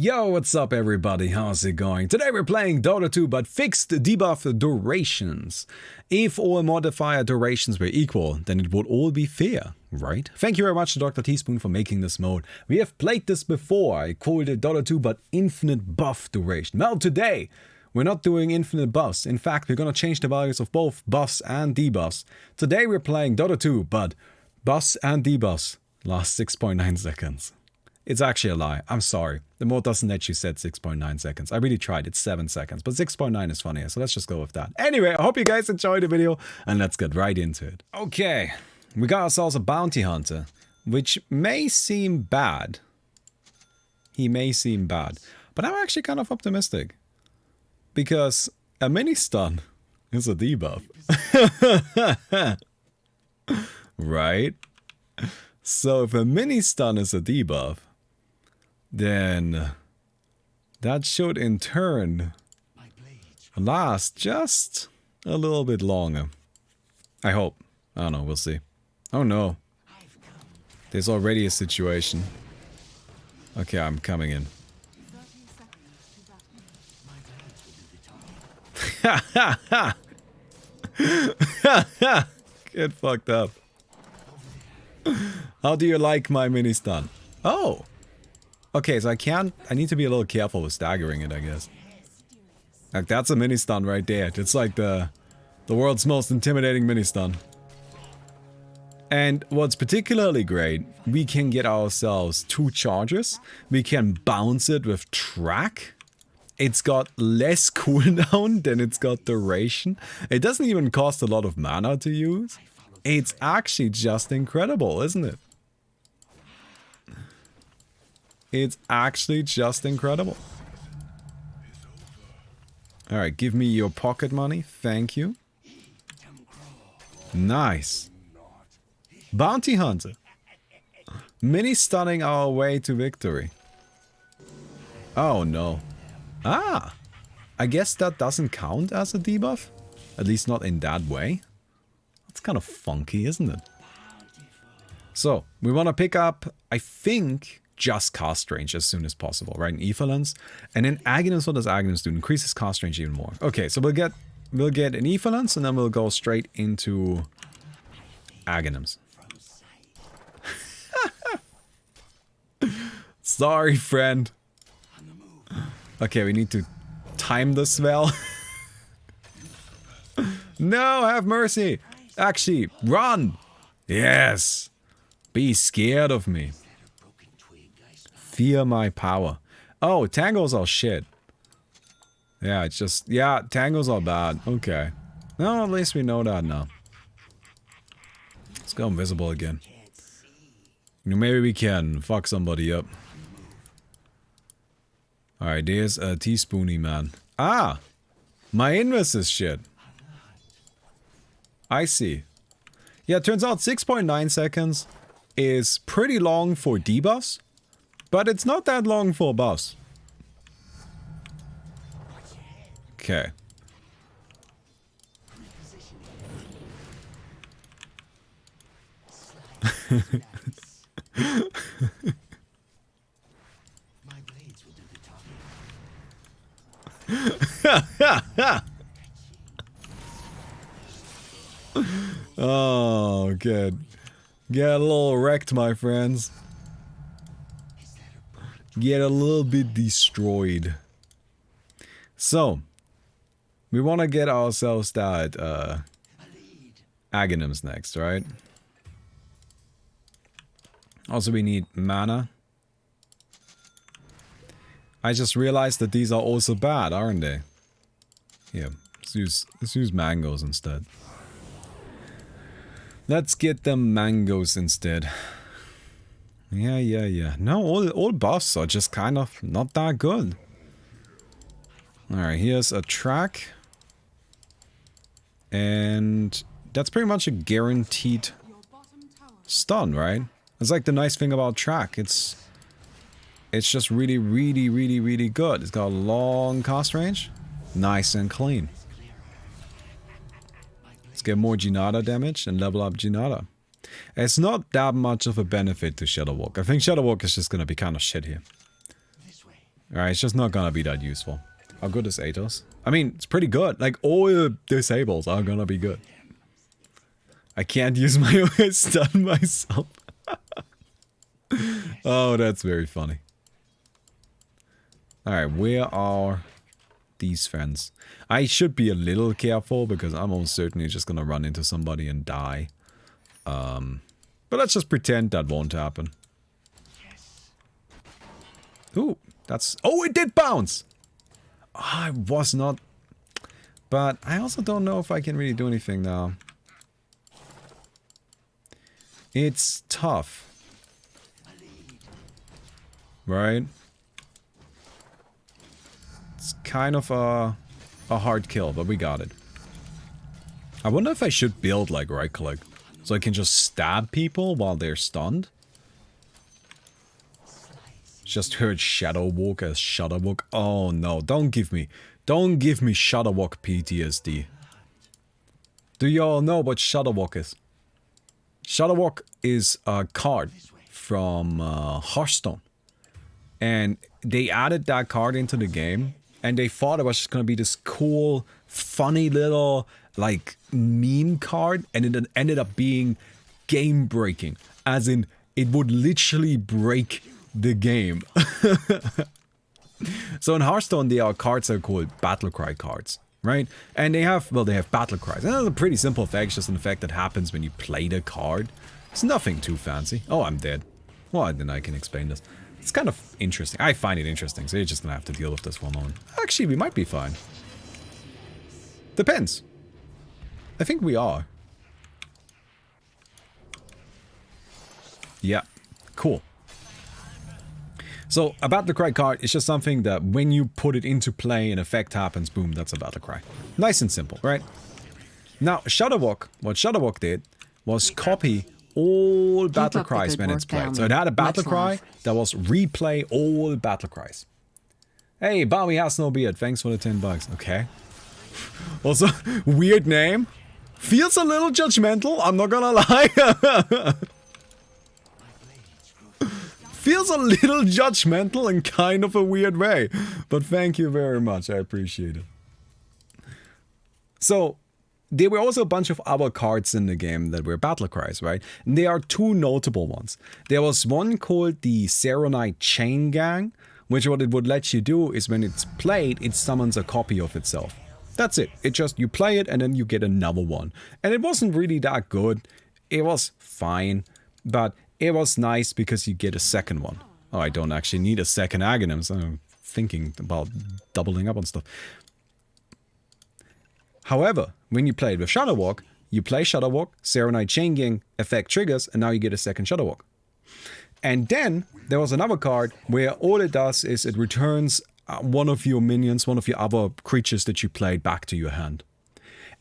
Yo, what's up everybody, how's it going? Today we're playing Dota 2 but fixed debuff durations. If all modifier durations were equal, then it would all be fair, right? Thank you very much to Dr. Teaspoon for making this mode. We have played this before, I called it Dota 2 but infinite buff duration. Well, today we're not doing infinite buffs. In fact, we're gonna change the values of both buffs and debuffs. Today we're playing Dota 2 but buffs and debuffs last 6.9 seconds. It's actually a lie. I'm sorry. The mode doesn't let you set 6.9 seconds. I really tried. It's 7 seconds. But 6.9 is funnier. So let's just go with that. Anyway, I hope you guys enjoyed the video. And let's get right into it. Okay. We got ourselves a bounty hunter. Which may seem bad. He may seem bad. But I'm actually kind of optimistic. Because a mini stun is a debuff. Right? So if a mini stun is a debuff, then that should in turn last just a little bit longer. I hope. I don't know, we'll see. Oh no. There's already a situation. Okay, I'm coming in. Get fucked up. How do you like my mini stun? Oh! Okay, so I need to be a little careful with staggering it, I guess. Like, that's a mini stun right there. It's like the world's most intimidating mini stun. And what's particularly great, we can get ourselves 2 charges. We can bounce it with track. It's got less cooldown than it's got duration. It doesn't even cost a lot of mana to use. It's actually just incredible, isn't it? It's actually just incredible. Alright, give me your pocket money. Thank you. Nice. Bounty hunter. Mini stunning our way to victory. Oh no. Ah! I guess that doesn't count as a debuff? At least not in that way. That's kind of funky, isn't it? So, we want to pick up, I think, just cast range as soon as possible, right? In Etherlands. And in Aghanim's, what does Aghanim's do? Increases cast range even more. Okay, so we'll get an Etherlands and then we'll go straight into Aghanim's. Sorry, friend. Okay, we need to time this well. No, have mercy. Actually, run. Yes. Be scared of me. Fear my power. Oh, tangos are shit. Yeah, it's just... Yeah, tangos are bad. Okay. No, at least we know that now. Let's go invisible again. You know, maybe we can fuck somebody up. Alright, there's a teaspoony man. Ah! My invis is shit. I see. Yeah, it turns out 6.9 seconds is pretty long for debuffs. But it's not that long for buffs. Okay. Oh, good. Get a little wrecked, my friends. Get a little bit destroyed. So, we want to get ourselves that Aghanim's next, right? Also, we need mana. I just realized that these are also bad, aren't they? Yeah, let's use mangoes instead. Let's get them mangoes instead. Yeah. No, all buffs are just kind of not that good. Alright, here's a track. And that's pretty much a guaranteed stun, right? It's like the nice thing about track. It's just really good. It's got a long cast range. Nice and clean. Let's get more Ginada damage and level up Ginada. It's not that much of a benefit to Shadow Walk. I think Shadow Walk is just gonna be kind of shit here. Alright, it's just not gonna be that useful. How good is Atos? I mean, it's pretty good. Like, all the disables are gonna be good. I can't use my stun myself. Oh, that's very funny. Alright, where are these fans? I should be a little careful because I'm almost certainly just gonna run into somebody and die. But let's just pretend that won't happen. Ooh, that's... Oh, it did bounce! I was not... But I also don't know if I can really do anything now. It's tough. Right? It's kind of a hard kill, but we got it. I wonder if I should build like right click. So I can just stab people while they're stunned. Just heard Shadow Walk as Shadow Walk. Oh no, don't give me Shadow Walk PTSD. Do you all know what Shadow Walk is? Shadow Walk is a card from Hearthstone. And they added that card into the game. And they thought it was just gonna be this cool, funny little, like, meme card. And it ended up being game breaking. As in, it would literally break the game. So in Hearthstone, there are cards that are called Battlecry cards, right? And they have, well, they have battle cries. And that's a pretty simple effect, just an effect that happens when you play the card. It's nothing too fancy. Oh, I'm dead. Well, then I can explain this. It's kind of interesting. I find it interesting, so you're just gonna have to deal with this for a moment. Actually, we might be fine. Depends. I think we are. Yeah, cool. So, a Battlecry card is just something that when you put it into play, an effect happens, boom, that's a Battlecry. Nice and simple, right? Now, Shadow Walk, what Shadow Walk did was copy all Battlecries when it's played. So it had a Battlecry that was replay all Battlecries. Hey, Baumi has no beard, thanks for the $10. Okay. Also, weird name. Feels a little judgmental, I'm not gonna lie. Feels a little judgmental in kind of a weird way. But thank you very much, I appreciate it. So, there were also a bunch of other cards in the game that were Battlecries, right? And there are two notable ones. There was one called the Serenite Chain Gang, which what it would let you do is when it's played, it summons a copy of itself. That's it. It just, you play it and then you get another one. And it wasn't really that good. It was fine, but it was nice because you get a second one. Oh, I don't actually need a second Aghanim, so I'm thinking about doubling up on stuff. However, when you play it with Shadow Walk, you play Shadow Walk, Serenite Chain Gang effect triggers, and now you get a second Shadow Walk. And then there was another card where all it does is it returns one of your minions, one of your other creatures that you played back to your hand.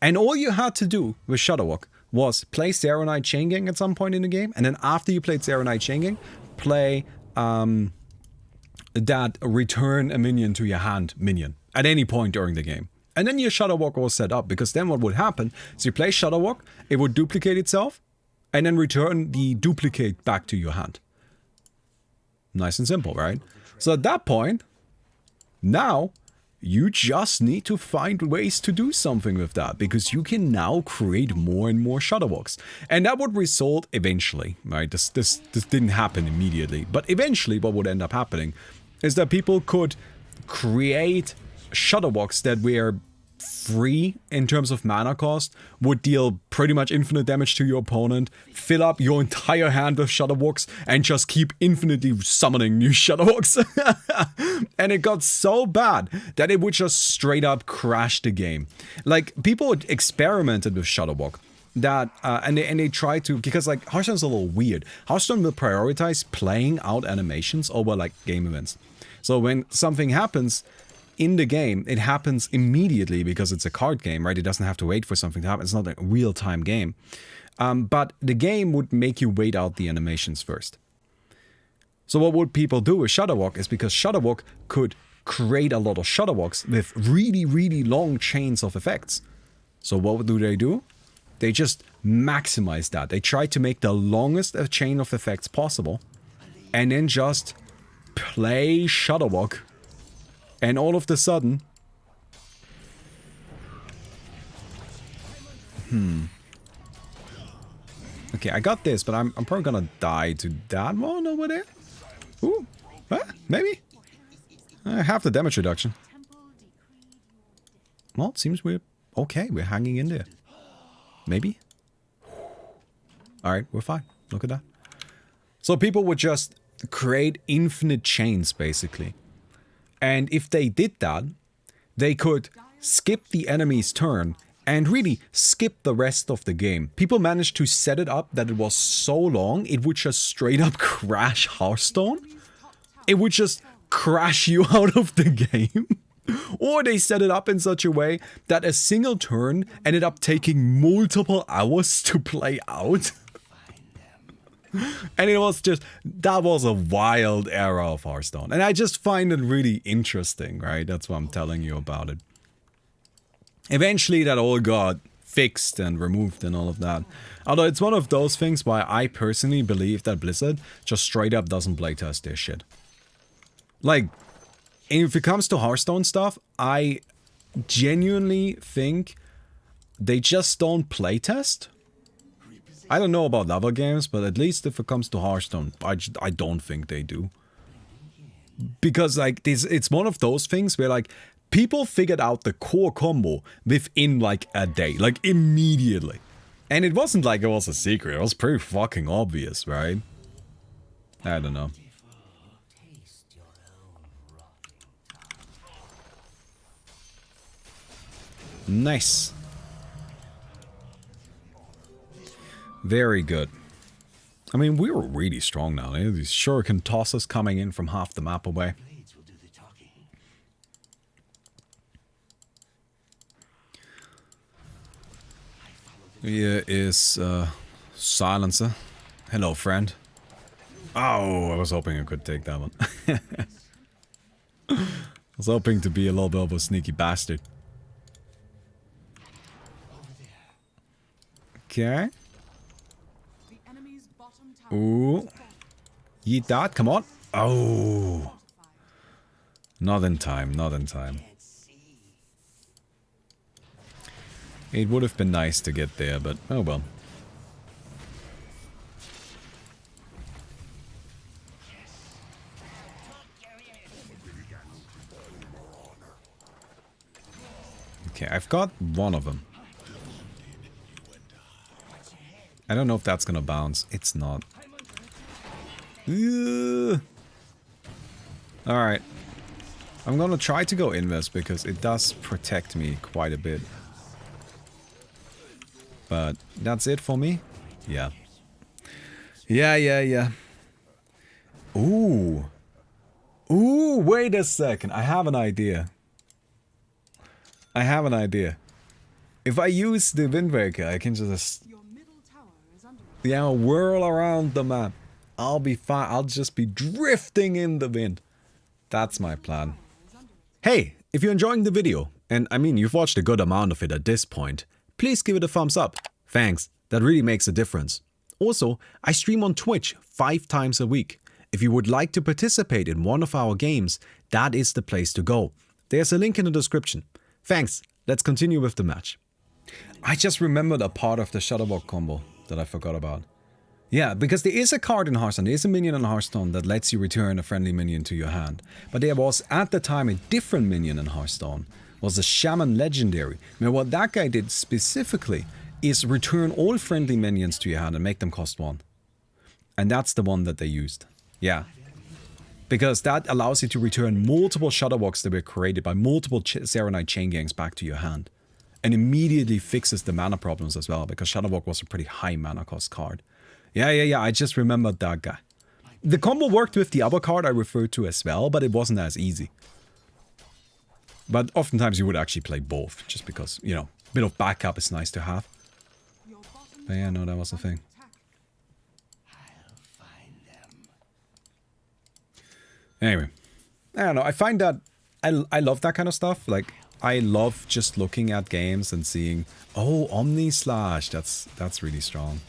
And all you had to do with Shadow Walk was play Serenite Chain Gang at some point in the game, and then after you played Serenite Chain Gang, play that return a minion to your hand minion at any point during the game. And then your Shadow Walk was set up, because then what would happen is you play Shadow Walk, it would duplicate itself, and then return the duplicate back to your hand. Nice and simple, right? So at that point, now, you just need to find ways to do something with that, because you can now create more and more Shadow Walks. And that would result eventually, right? This didn't happen immediately, but eventually what would end up happening is that people could create Shadow Walks that were free in terms of mana cost, would deal pretty much infinite damage to your opponent, fill up your entire hand with Shadow Walks, and just keep infinitely summoning new Shadow Walks. And it got so bad that it would just straight up crash the game. Like, people experimented with Shadow Walk. That and they try to, because like Hearthstone's a little weird. Hearthstone will prioritize playing out animations over like game events. So when something happens in the game, it happens immediately because it's a card game, right? It doesn't have to wait for something to happen. It's not a real-time game. But the game would make you wait out the animations first. So what would people do with Shadow Walk is, because Shadow Walk could create a lot of Shadow Walks with really, really long chains of effects. So what do? They just maximize that. They try to make the longest chain of effects possible, and then just play Shadow Walk And all of a sudden... Okay, I got this, but I'm probably gonna die to that one over there. Ooh, maybe? Half the damage reduction. Well, it seems we're okay. We're hanging in there. Maybe? Alright, we're fine. Look at that. So people would just create infinite chains, basically. And if they did that, they could skip the enemy's turn and really skip the rest of the game. People managed to set it up that it was so long, it would just straight up crash Hearthstone. It would just crash you out of the game. Or they set it up in such a way that a single turn ended up taking multiple hours to play out. And it was just, that was a wild era of Hearthstone. And I just find it really interesting, right? That's why I'm telling you about it. Eventually that all got fixed and removed and all of that. Although it's one of those things why I personally believe that Blizzard just straight up doesn't playtest their shit. Like, if it comes to Hearthstone stuff, I genuinely think they just don't playtest. I don't know about other games, but at least if it comes to Hearthstone, I don't think they do. Because like it's one of those things where like people figured out the core combo within like a day, like immediately. And it wasn't like it was a secret, it was pretty fucking obvious, right? I don't know. Nice. Very good. I mean, we were really strong now. These shuriken tosses coming in from half the map away. Here is Silencer. Hello, friend. Oh, I was hoping I could take that one. I was hoping to be a little bit of a sneaky bastard. Okay. Ooh. Yeet that, come on. Oh. Not in time, not in time. It would have been nice to get there, but oh well. Okay, I've got one of them. I don't know if that's gonna bounce. It's not. Alright. I'm gonna try to go invis because it does protect me quite a bit. But that's it for me? Yeah. Yeah. Ooh. Ooh, wait a second. I have an idea. If I use the Wind Waker, I can just... yeah, whirl around the map. I'll be fine. I'll just be drifting in the wind. That's my plan. Hey, if you're enjoying the video, and I mean you've watched a good amount of it at this point, please give it a thumbs up. Thanks, that really makes a difference. Also, I stream on Twitch 5 times a week. If you would like to participate in one of our games, that is the place to go. There's a link in the description. Thanks, let's continue with the match. I just remembered a part of the Shutterbug combo that I forgot about. Yeah, because there is a card in Hearthstone, there is a minion in Hearthstone that lets you return a friendly minion to your hand. But there was, at the time, a different minion in Hearthstone. It was a Shaman Legendary. Now what that guy did specifically is return all friendly minions to your hand and make them cost 1. And that's the one that they used. Yeah. Because that allows you to return multiple Shutterbugs that were created by multiple Serenite Chain Gangs back to your hand. And immediately fixes the mana problems as well, because Shutterbug was a pretty high mana cost card. Yeah, I just remembered that guy. The combo worked with the other card I referred to as well, but it wasn't as easy. But oftentimes you would actually play both, just because, you know, a bit of backup is nice to have. But yeah, no, that was the thing. Anyway, I don't know, I find that, I love that kind of stuff, like, I love just looking at games and seeing, oh, Omni Slash, that's really strong.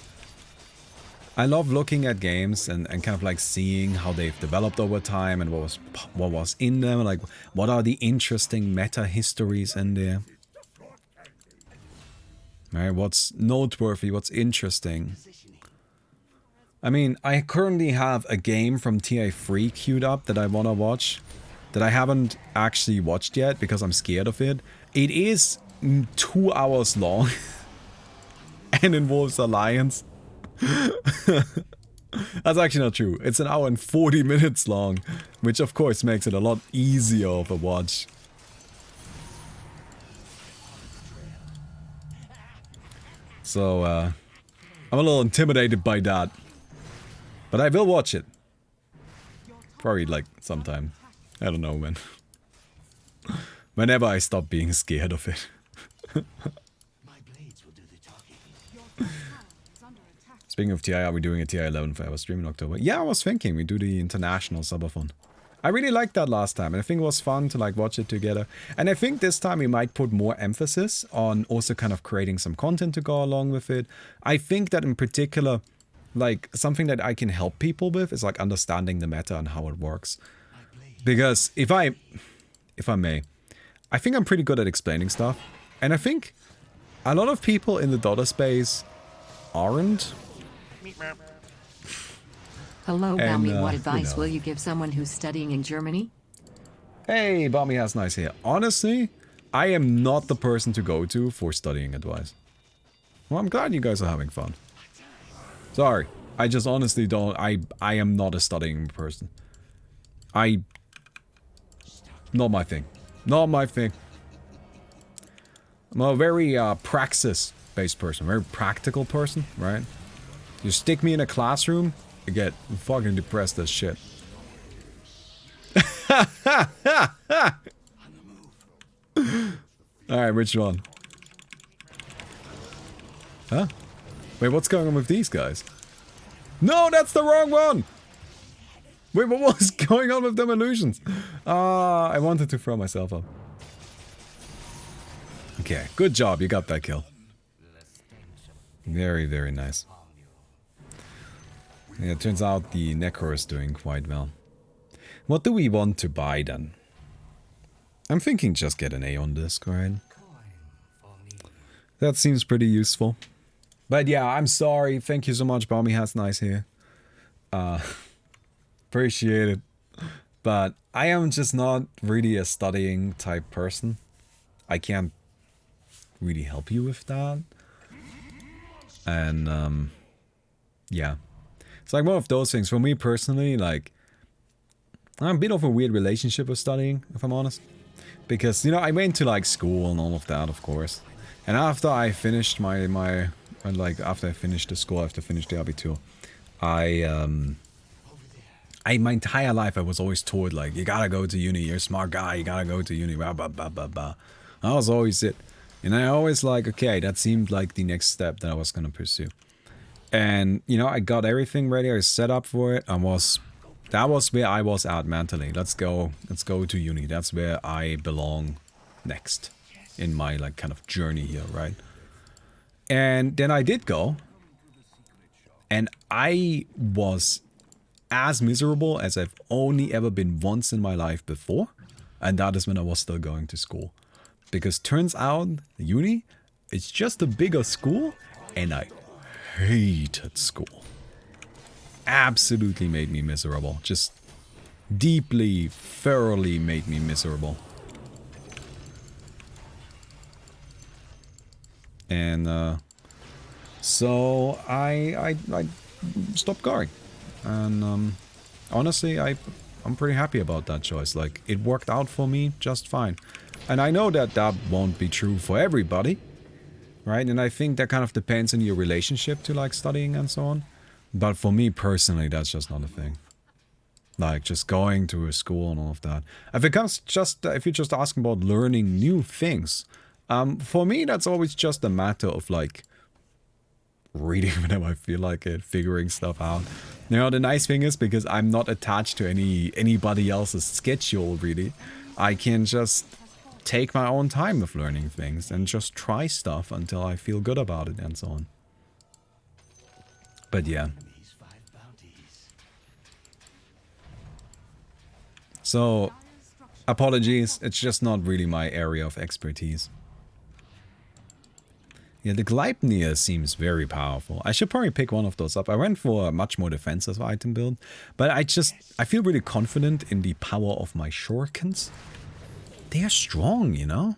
I love looking at games and kind of like seeing how they've developed over time and what was in them, like what are the interesting meta histories in there. Right, what's noteworthy, what's interesting. I mean, I currently have a game from TA3 queued up that I want to watch, that I haven't actually watched yet because I'm scared of it. It is 2 hours long and involves Alliance. That's actually not true. It's 1 hour and 40 minutes long, which of course makes it a lot easier of a watch. So, I'm a little intimidated by that. But I will watch it. Probably like sometime. I don't know when. Whenever I stop being scared of it. Speaking of TI, are we doing a TI 11 for our stream in October? Yeah, I was thinking we do the international subathon. I really liked that last time, and I think it was fun to like watch it together. And I think this time we might put more emphasis on also kind of creating some content to go along with it. I think that in particular, like something that I can help people with is like understanding the meta and how it works. Because if I may, I think I'm pretty good at explaining stuff. And I think a lot of people in the Dota space aren't. Hello, Baumi. What advice will you give someone who's studying in Germany? Hey, Baumi has nice hair. Honestly, I am not the person to go to for studying advice. Well, I'm glad you guys are having fun. Sorry, I just honestly don't. I am not a studying person. Not my thing. Not my thing. I'm a very praxis-based person, very practical person, right? You stick me in a classroom, I get fucking depressed as shit. Alright, which one? Huh? Wait, what's going on with these guys? No, that's the wrong one! Wait, what was going on with them illusions? I wanted to throw myself up. Okay, good job, you got that kill. Very, very nice. Yeah, it turns out the Necro is doing quite well. What do we want to buy then? I'm thinking just get an A on disc, right? That seems pretty useful. But yeah, I'm sorry. Thank you so much, Baumi has nice hair. Appreciate it. But I am just not really a studying type person. I can't really help you with that. And yeah. It's like one of those things. For me personally, like, I'm a bit of a weird relationship with studying, if I'm honest. Because, you know, I went to like school and all of that, of course. And after I finished after I finished the school, after I finished the Abitur, my entire life I was always told, like, you gotta go to uni, you're a smart guy, you gotta go to uni, blah, blah, blah, blah, blah. That was always it. And I always like, okay, that seemed like the next step that I was gonna pursue. And, you know, I got everything ready, I was set up for it, that was where I was at mentally. Let's go to uni, that's where I belong next in my, like, kind of journey here, right? And then I did go, and I was as miserable as I've only ever been once in my life before, and that is when I was still going to school. Because turns out, uni, it's just a bigger school, and I hated school. Absolutely made me miserable. Just deeply, thoroughly made me miserable. And so I stopped going. And honestly, I'm pretty happy about that choice. Like, it worked out for me just fine. And I know that that won't be true for everybody, right? And I think that kind of depends on your relationship to, like, studying and so on. But for me personally, that's just not a thing. Like, just going to a school and all of that. If you're just asking about learning new things, for me, that's always just a matter of, like, reading whenever I feel like it, figuring stuff out. You know, the nice thing is, because I'm not attached to anybody else's schedule, really, I can just take my own time with learning things and just try stuff until I feel good about it and so on. But yeah. So, apologies, it's just not really my area of expertise. Yeah, the Gleipnir seems very powerful. I should probably pick one of those up. I went for a much more defensive item build, but I feel really confident in the power of my shurikens. They are strong, you know?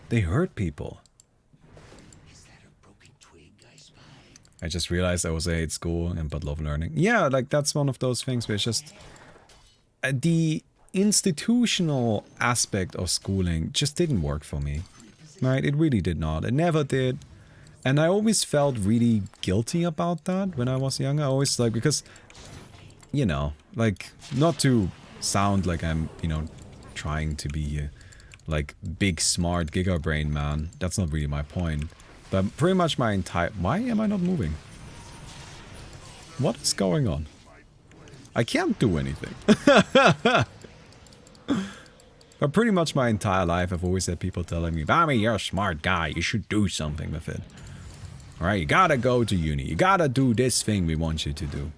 They hurt people. I just realized I was a hate school and but love learning. Yeah, like that's one of those things where it's just the institutional aspect of schooling just didn't work for me. Right? It really did not. It never did. And I always felt really guilty about that when I was younger. I always like, because, you know, like, not to sound like I'm, you know, trying to be a, like, big, smart giga brain man. That's not really my point. But pretty much my entire... Why am I not moving? What is going on? I can't do anything. But pretty much my entire life, I've always had people telling me, Baumi, you're a smart guy. You should do something with it. Alright, you gotta go to uni. You gotta do this thing we want you to do.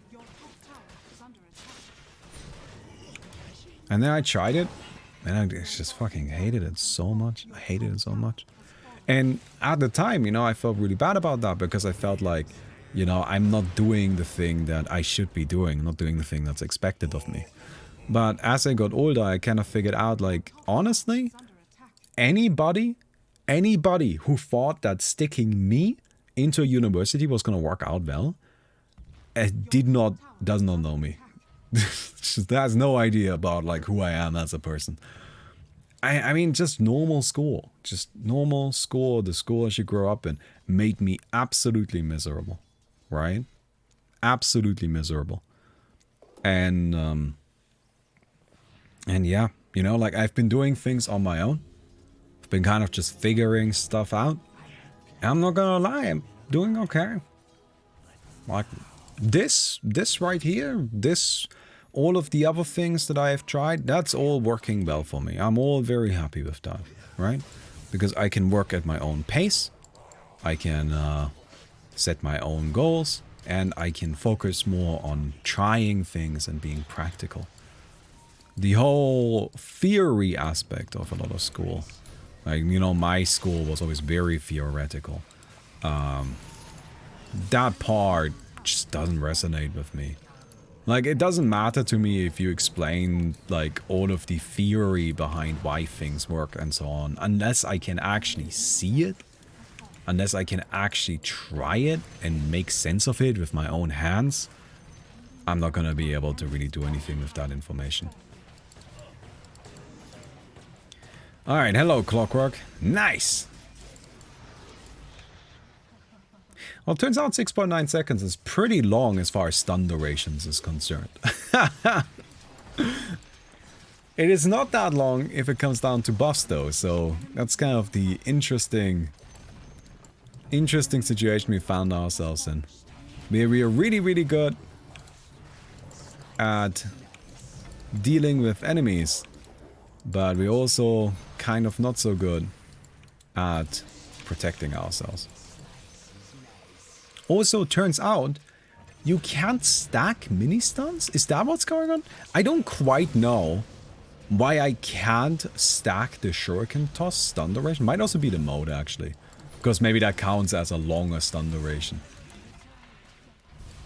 And then I tried it. And I just fucking hated it so much. I hated it so much. And at the time, you know, I felt really bad about that. Because I felt like, you know, I'm not doing the thing that I should be doing. I'm not doing the thing that's expected of me. But as I got older, I kind of figured out, like, honestly, anybody who thought that sticking me into a university was going to work out well, does not know me. Just has no idea about, like, who I am as a person. I mean, just normal school. Just normal school, the school I should grow up in, made me absolutely miserable. Right? Absolutely miserable. And yeah, you know, like I've been doing things on my own. I've been kind of just figuring stuff out. And I'm not gonna lie, I'm doing okay. Like this right here, all of the other things that I have tried, that's all working well for me. I'm all very happy with that, right? Because I can work at my own pace. I can set my own goals. And I can focus more on trying things and being practical. The whole theory aspect of a lot of school, like, you know, my school was always very theoretical. That part just doesn't resonate with me. Like, it doesn't matter to me if you explain, like, all of the theory behind why things work and so on, unless I can actually see it, unless I can actually try it and make sense of it with my own hands, I'm not gonna be able to really do anything with that information. Alright, hello Clockwork. Nice! Well, it turns out 6.9 seconds is pretty long as far as stun durations is concerned. It is not that long if it comes down to buffs though, so that's kind of the interesting situation we found ourselves in. We are really, really good at dealing with enemies, but we're also kind of not so good at protecting ourselves. Also, turns out you can't stack mini stuns? Is that what's going on? I don't quite know why I can't stack the shuriken toss stun duration. Might also be the mode actually, because maybe that counts as a longer stun duration.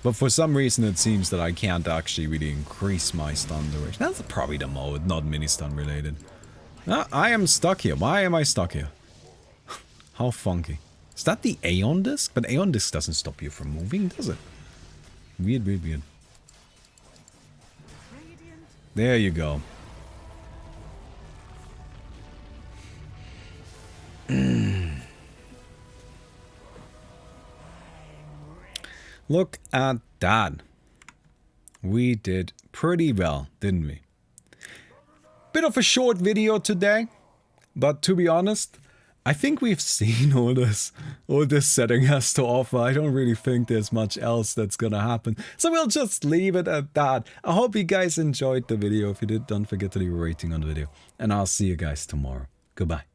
But for some reason it seems that I can't actually really increase my stun duration. That's probably the mode, not mini stun related. I am stuck here. Why am I stuck here? How funky. Is that the Aeon Disc? But Aeon Disc doesn't stop you from moving, does it? Weird, weird, weird. There you go. Look at that. We did pretty well, didn't we? Bit of a short video today, but to be honest, I think we've seen all this setting has to offer. I don't really think there's much else that's gonna happen. So we'll just leave it at that. I hope you guys enjoyed the video. If you did, don't forget to leave a rating on the video. And I'll see you guys tomorrow. Goodbye.